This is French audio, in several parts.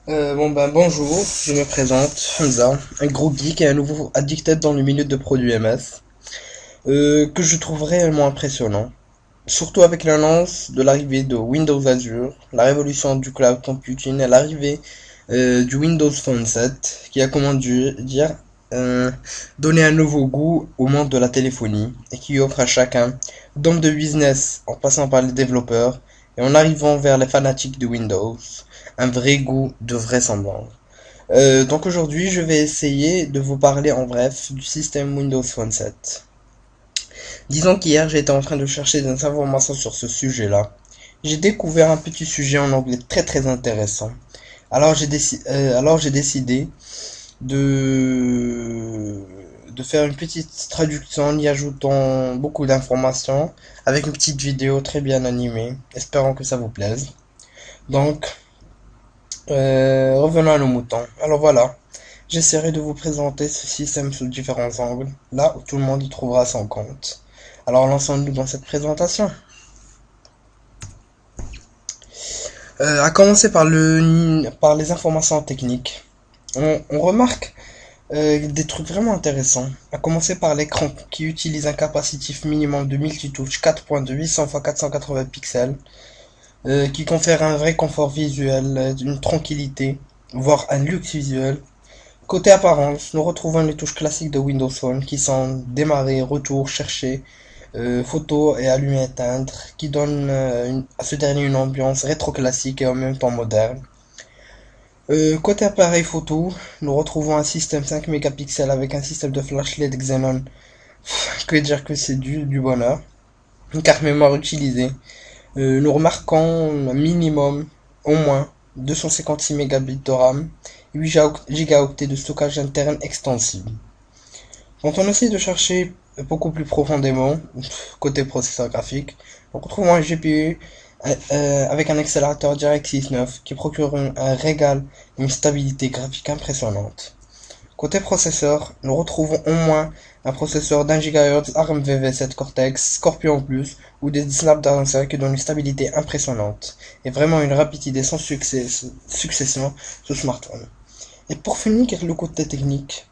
Bonjour, je me présente, Hamza, un gros geek et un nouveau addicted dans le milieu de produits MS, que je trouve réellement impressionnant. Surtout avec l'annonce de l'arrivée de Windows Azure, la révolution du cloud computing et l'arrivée du Windows Phone 7, qui a dire, euh, donné un nouveau goût au monde de la téléphonie et qui offre à chacun, d'hommes de business en passant par les développeurs et en arrivant vers les fanatiques de Windows, un vrai goût de vraisemblance. Donc aujourd'hui, je vais essayer de vous parler en bref du système Windows Phone 7. Disons qu'hier, j'étais en train de chercher des informations sur ce sujet-là. J'ai découvert un petit sujet en anglais très très intéressant. Alors j'ai décidé de de faire une petite traduction en y ajoutant beaucoup d'informations avec une petite vidéo très bien animée, espérant que ça vous plaise. Donc, revenons à nos moutons. Alors voilà, j'essaierai de vous présenter ce système sous différents angles, là où tout le monde y trouvera son compte. Alors lançons-nous dans cette présentation. À commencer par les informations techniques. On remarque des trucs vraiment intéressants. À commencer par l'écran qui utilise un capacitif minimum de multitouch 4.2 800 x 480 pixels, qui confère un vrai confort visuel, une tranquillité, voire un luxe visuel. Côté apparence, nous retrouvons les touches classiques de Windows Phone qui sont démarrer, retour, chercher, photo et allumer éteindre, qui donnent à ce dernier une ambiance rétro-classique et en même temps moderne. Côté appareil photo, nous retrouvons un système 5 mégapixels avec un système de flash LED Xenon. Que dire que c'est du bonheur. Une carte mémoire utilisée. Nous remarquons un minimum, au moins, 256 mégabits de RAM, 8 gigaoctets de stockage interne extensible. Quand on essaie de chercher beaucoup plus profondément, côté processeur graphique, on retrouve un GPU avec un accélérateur DirectX 9 qui procure un régal et une stabilité graphique impressionnante. Côté processeur, nous retrouvons au moins un processeur d'1 GHz ARM VV7 Cortex, Scorpion Plus ou des Snapdragon 5 qui donnent une stabilité impressionnante et vraiment une rapidité sans succession sur smartphone. Et pour finir le côté technique,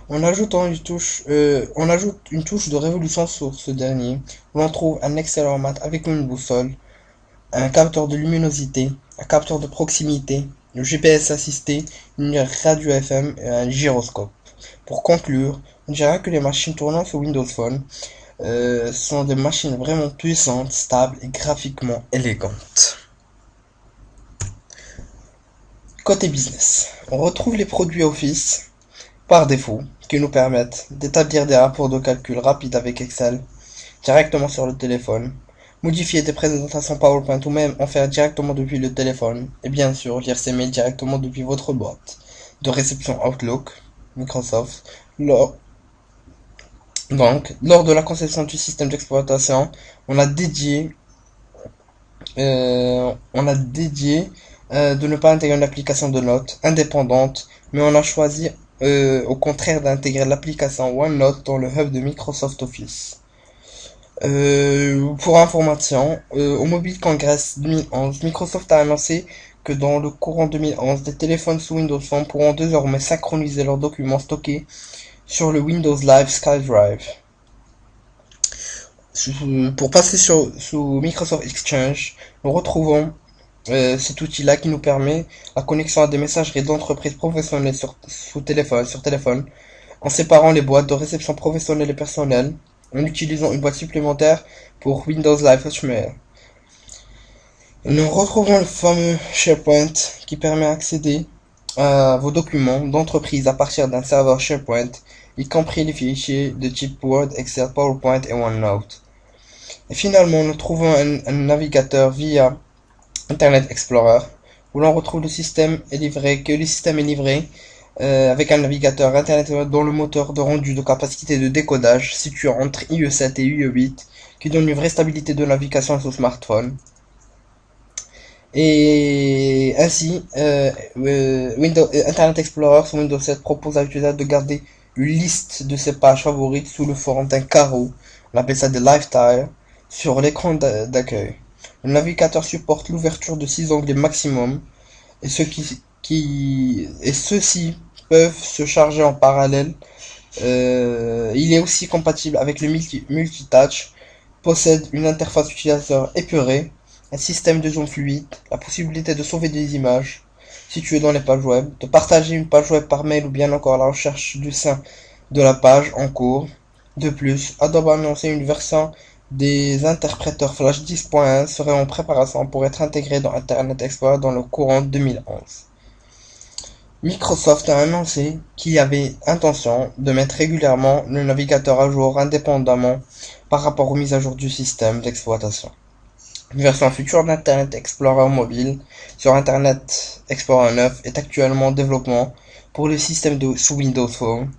on ajoute une touche de révolution sur ce dernier, où l'on trouve un accéléromètre mat avec une boussole, un capteur de luminosité, un capteur de proximité, le GPS assisté, une radio FM et un gyroscope. Pour conclure, on dirait que les machines tournant sur Windows Phone sont des machines vraiment puissantes, stables et graphiquement élégantes. Côté business, on retrouve les produits Office par défaut qui nous permettent d'établir des rapports de calcul rapides avec Excel directement sur le téléphone, modifier des présentations PowerPoint ou même en faire directement depuis le téléphone et bien sûr lire ses mails directement depuis votre boîte de réception Outlook, Microsoft. Lors de la conception du système d'exploitation, on a dédié de ne pas intégrer une application de notes indépendante, mais on a choisi au contraire d'intégrer l'application OneNote dans le hub de Microsoft Office. Pour information, au Mobile Congress 2011, Microsoft a annoncé que dans le courant 2011, des téléphones sous Windows Phone pourront désormais synchroniser leurs documents stockés sur le Windows Live SkyDrive. Pour passer sous Microsoft Exchange, nous retrouvons cet outil-là qui nous permet la connexion à des messageries d'entreprises professionnelles sur téléphone, en séparant les boîtes de réception professionnelle et personnelle, en utilisant une boîte supplémentaire pour Windows Live Hotmail. Nous retrouvons le fameux SharePoint qui permet d'accéder à vos documents d'entreprise à partir d'un serveur SharePoint, y compris les fichiers de type Word, Excel, PowerPoint et OneNote. Et finalement, nous trouvons un navigateur via Internet Explorer, où l'on retrouve le système est livré avec un navigateur Internet dont le moteur de rendu de capacité de décodage situé entre IE7 et IE8, qui donne une vraie stabilité de navigation sur smartphone. Et ainsi, Internet Explorer sur Windows 7 propose à l'utilisateur de garder une liste de ses pages favorites sous le forme d'un carreau, on appelle ça des lifetiles, sur l'écran d'accueil. Le navigateur supporte l'ouverture de 6 onglets maximum, et et ceux-ci peuvent se charger en parallèle. Il est aussi compatible avec le multitouch, possède une interface utilisateur épurée, un système de zoom fluide, la possibilité de sauver des images situées dans les pages web, de partager une page web par mail ou bien encore la recherche du sein de la page en cours. De plus, Adobe a annoncé une version des interpréteurs Flash 10.1 serait en préparation pour être intégrée dans Internet Explorer dans le courant 2011. Microsoft a annoncé qu'il y avait intention de mettre régulièrement le navigateur à jour indépendamment par rapport aux mises à jour du système d'exploitation. Une version future d'Internet Explorer mobile sur Internet Explorer 9 est actuellement en développement pour le système sous Windows Phone.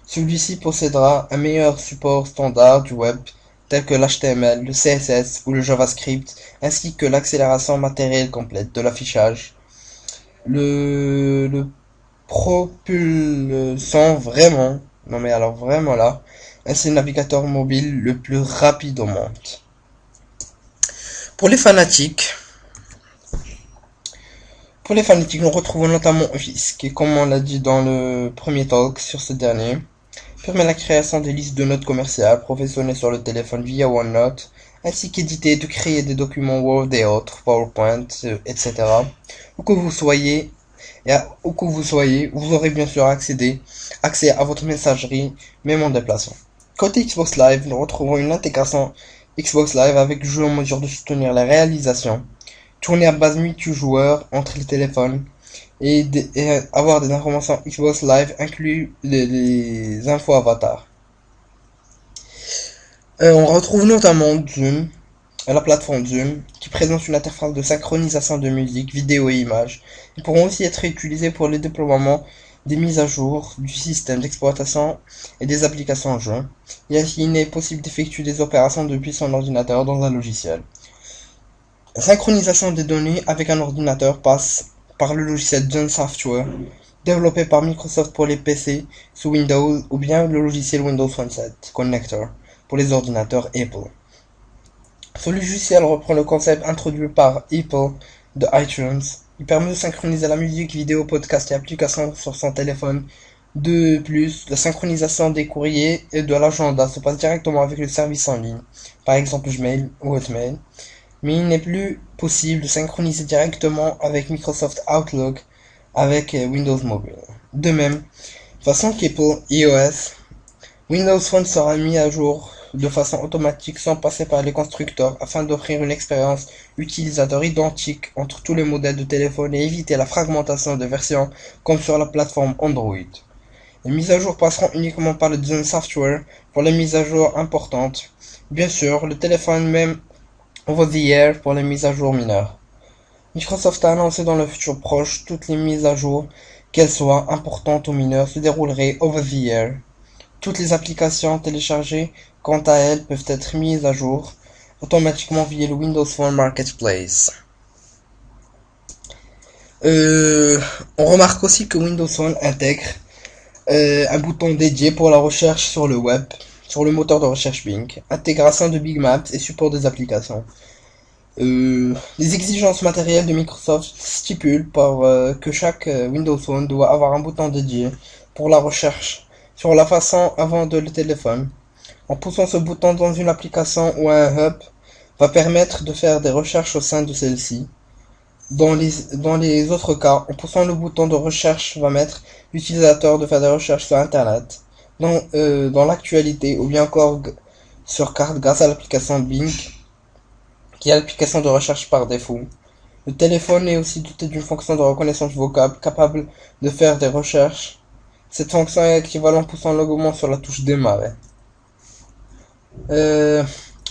Celui-ci possédera un meilleur support standard du web tel que l'HTML, le CSS ou le JavaScript, ainsi que l'accélération matérielle complète de l'affichage. Le propulsant vraiment, non mais alors vraiment là, c'est le navigateur mobile le plus rapide au monde. Pour les fanatiques, nous retrouvons notamment Office, qui, comme on l'a dit dans le premier talk sur ce dernier, permet la création des listes de notes commerciales professionnelles sur le téléphone via OneNote, ainsi qu'éditer et de créer des documents Word et autres, PowerPoint, etc. Où que vous soyez, vous aurez bien sûr accès à votre messagerie, même en déplacement. Côté Xbox Live, nous retrouvons une intégration Xbox Live avec le jeu en mesure de soutenir la réalisation, tourner à base multijoueur entre les téléphones et avoir des informations Xbox Live inclus les infos avatars. On retrouve notamment Zoom, la plateforme Zoom, qui présente une interface de synchronisation de musique, vidéo et images. Ils pourront aussi être utilisés pour le déploiement des mises à jour du système d'exploitation et des applications en jeu. Il est possible d'effectuer des opérations depuis son ordinateur dans un logiciel. La synchronisation des données avec un ordinateur passe par le logiciel Zoom Software, développé par Microsoft pour les PC sous Windows ou bien le logiciel Windows Phone Connector pour les ordinateurs Apple. Ce logiciel reprend le concept introduit par Apple de iTunes. Il permet de synchroniser la musique, vidéo, podcast et applications sur son téléphone. De plus, la synchronisation des courriers et de l'agenda se passe directement avec le service en ligne, par exemple Gmail ou Hotmail. Mais il n'est plus possible de synchroniser directement avec Microsoft Outlook avec Windows Mobile. De même, façon qu'Apple iOS, Windows Phone sera mis à jour de façon automatique sans passer par les constructeurs afin d'offrir une expérience utilisateur identique entre tous les modèles de téléphone et éviter la fragmentation de versions comme sur la plateforme Android. Les mises à jour passeront uniquement par le Zoom Software pour les mises à jour importantes. Bien sûr, le téléphone même over the air pour les mises à jour mineures. Microsoft a annoncé dans le futur proche toutes les mises à jour, qu'elles soient importantes ou mineures, se dérouleraient over the air. Toutes les applications téléchargées, quant à elles, peuvent être mises à jour automatiquement via le Windows Phone Marketplace. On remarque aussi que Windows Phone intègre un bouton dédié pour la recherche sur le web, sur le moteur de recherche Bing, intégration de Bing Maps et support des applications. Les exigences matérielles de Microsoft stipulent que chaque Windows Phone doit avoir un bouton dédié pour la recherche sur la façon avant de le téléphone. En poussant ce bouton dans une application ou un hub, va permettre de faire des recherches au sein de celle-ci. Dans les autres cas, en poussant le bouton de recherche va mettre l'utilisateur de faire des recherches sur Internet, dans l'actualité ou bien encore sur carte grâce à l'application Bing, qui est l'application de recherche par défaut. Le téléphone est aussi doté d'une fonction de reconnaissance vocale capable de faire des recherches. Cette fonction est équivalente en poussant longuement sur la touche démarrer.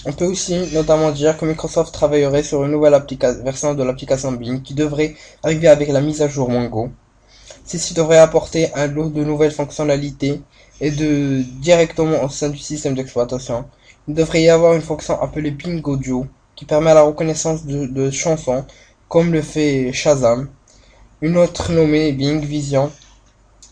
On peut aussi notamment dire que Microsoft travaillerait sur une nouvelle version de l'application Bing qui devrait arriver avec la mise à jour Mongo. Ceci devrait apporter un lot de nouvelles fonctionnalités et directement au sein du système d'exploitation. Il devrait y avoir une fonction appelée Bing Audio qui permet la reconnaissance de chansons comme le fait Shazam. Une autre nommée Bing Vision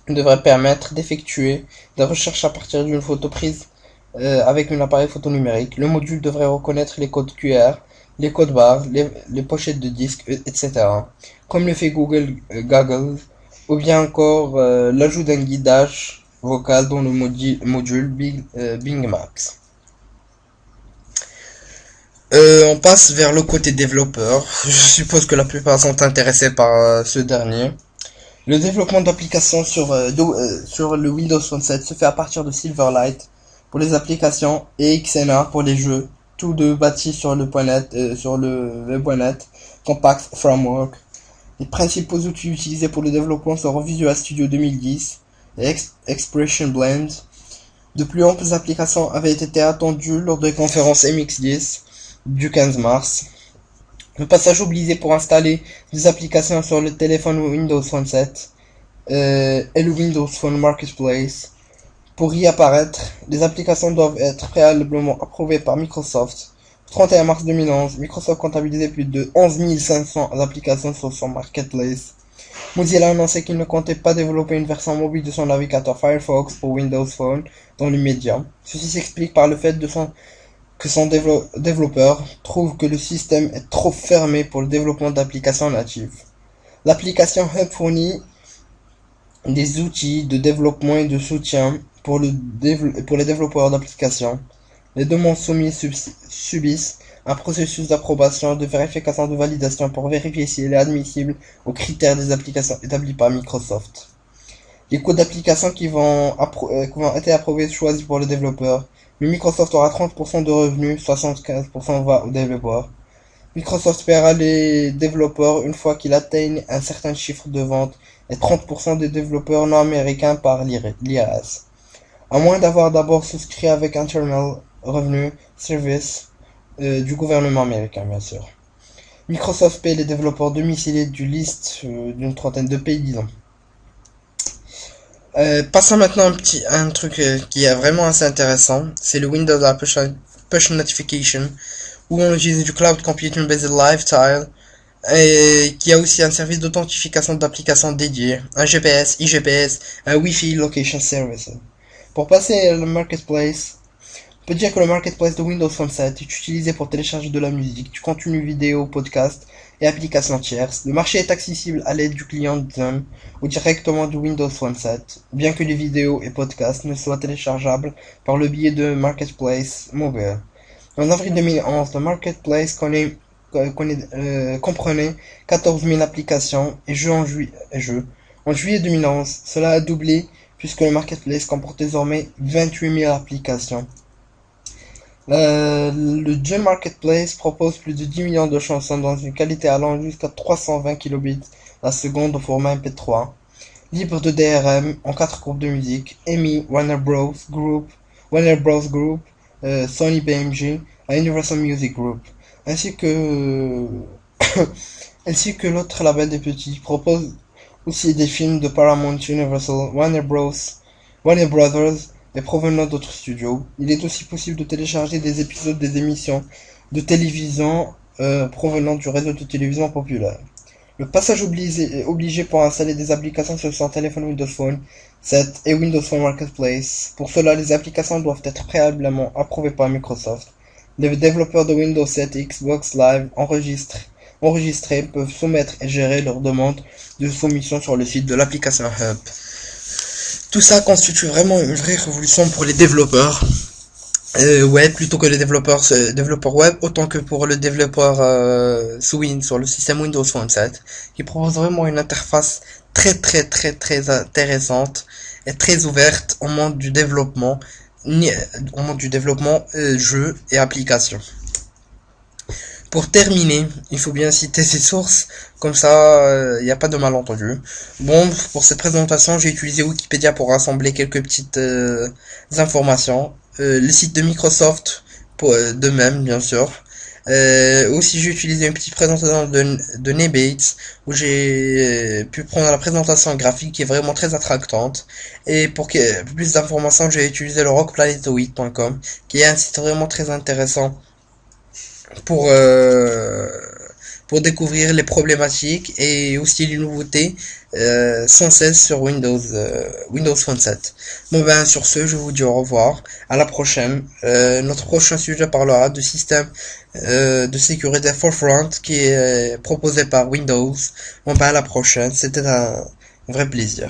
devrait permettre d'effectuer des recherches à partir d'une photo prise avec un appareil photo numérique. Le module devrait reconnaître les codes QR les codes barres, les pochettes de disques, etc. Comme le fait Google Goggles, ou bien encore l'ajout d'un guidage vocal dans le module Bing Max. On passe vers le côté développeur. Je suppose que la plupart sont intéressés par ce dernier. Le développement d'applications sur le Windows Phone 7 se fait à partir de Silverlight pour les applications et XNA pour les jeux, tous deux bâtis sur le.NET Compact Framework. Les principaux outils utilisés pour le développement sont Visual Studio 2010 et Expression Blend. De plus amples applications avaient été attendues lors de la conférence MX10 du 15 mars. Le passage obligé pour installer des applications sur le téléphone Windows Phone 7 et le Windows Phone Marketplace. Pour y apparaître, les applications doivent être préalablement approuvées par Microsoft. Le 31 mars 2011, Microsoft comptabilisait plus de 11 500 applications sur son Marketplace. Mozilla a annoncé qu'il ne comptait pas développer une version mobile de son navigateur Firefox pour Windows Phone dans l'immédiat. Ceci s'explique par le fait que son développeur trouve que le système est trop fermé pour le développement d'applications natives. L'application Hub fournit des outils de développement et de soutien pour les développeurs d'applications. Les demandes soumises subissent un processus d'approbation, de vérification, de validation pour vérifier si elle est admissible aux critères des applications établis par Microsoft. Les codes d'application qui vont être approuvés choisis pour le développeur. Mais Microsoft aura 30% de revenus, 75% va aux développeurs. Microsoft paiera les développeurs une fois qu'ils atteignent un certain chiffre de vente et 30% des développeurs non américains par l'IRS. À moins d'avoir d'abord souscrit avec Internal Revenue Service du gouvernement américain, bien sûr. Microsoft paie les développeurs domiciliés du liste d'une trentaine de pays, disons. Passons maintenant à un truc qui est vraiment assez intéressant, c'est le Windows App Push Notification, où on utilise du Cloud Computing Based Lifestyle, et qui a aussi un service d'authentification d'applications dédié, un GPS, IGPS, un Wi-Fi Location Service. Pour passer au Marketplace, on peut dire que le Marketplace de Windows Phone 7 est utilisé pour télécharger de la musique, du contenu vidéo, podcast et applications tierces. Le marché est accessible à l'aide du client Xum ou directement du Windows Phone 7, bien que les vidéos et podcasts ne soient téléchargeables par le biais de Marketplace Mobile. En avril 2011, le Marketplace comprenait 14 000 applications et jeux en juillet. En juillet 2011, cela a doublé puisque le Marketplace comporte désormais 28 000 applications. Le Jam Marketplace propose plus de 10 millions de chansons dans une qualité allant jusqu'à 320 kilobits la seconde au format MP3, libre de DRM en 4 groupes de musique, EMI, Warner Bros. Group, Sony BMG et Universal Music Group, ainsi que l'autre label des petits, propose aussi des films de Paramount, Universal, Warner Brothers, et provenant d'autres studios. Il est aussi possible de télécharger des épisodes des émissions de télévision provenant du réseau de télévision populaire. Le passage obligé pour installer des applications sur son téléphone Windows Phone 7 et Windows Phone Marketplace. Pour cela, les applications doivent être préalablement approuvées par Microsoft. Les développeurs de Windows 7 et Xbox Live enregistrés peuvent soumettre et gérer leurs demandes de soumission sur le site de l'application Hub. Tout ça constitue vraiment une vraie révolution pour les développeurs web, plutôt que les développeurs web, autant que pour le développeur sur le système Windows Phone 7, qui propose vraiment une interface très intéressante et très ouverte au monde du développement, jeux et applications. Pour terminer, il faut bien citer ses sources, comme ça il n'y a pas de malentendu. Bon, pour cette présentation, j'ai utilisé Wikipédia pour rassembler quelques petites informations. Le site de Microsoft, de même, bien sûr. Aussi, j'ai utilisé une petite présentation de Nebate, où j'ai pu prendre la présentation graphique qui est vraiment très attractante. Et pour plus d'informations, j'ai utilisé le rockplanet8.com, qui est un site vraiment très intéressant pour découvrir les problématiques et aussi les nouveautés sans cesse sur Windows Phone 7. Bon ben sur ce, je vous dis au revoir, à la prochaine. Notre prochain sujet parlera de système de sécurité Forefront qui est proposé par Windows. Bon, bah, à la prochaine, c'était un vrai plaisir.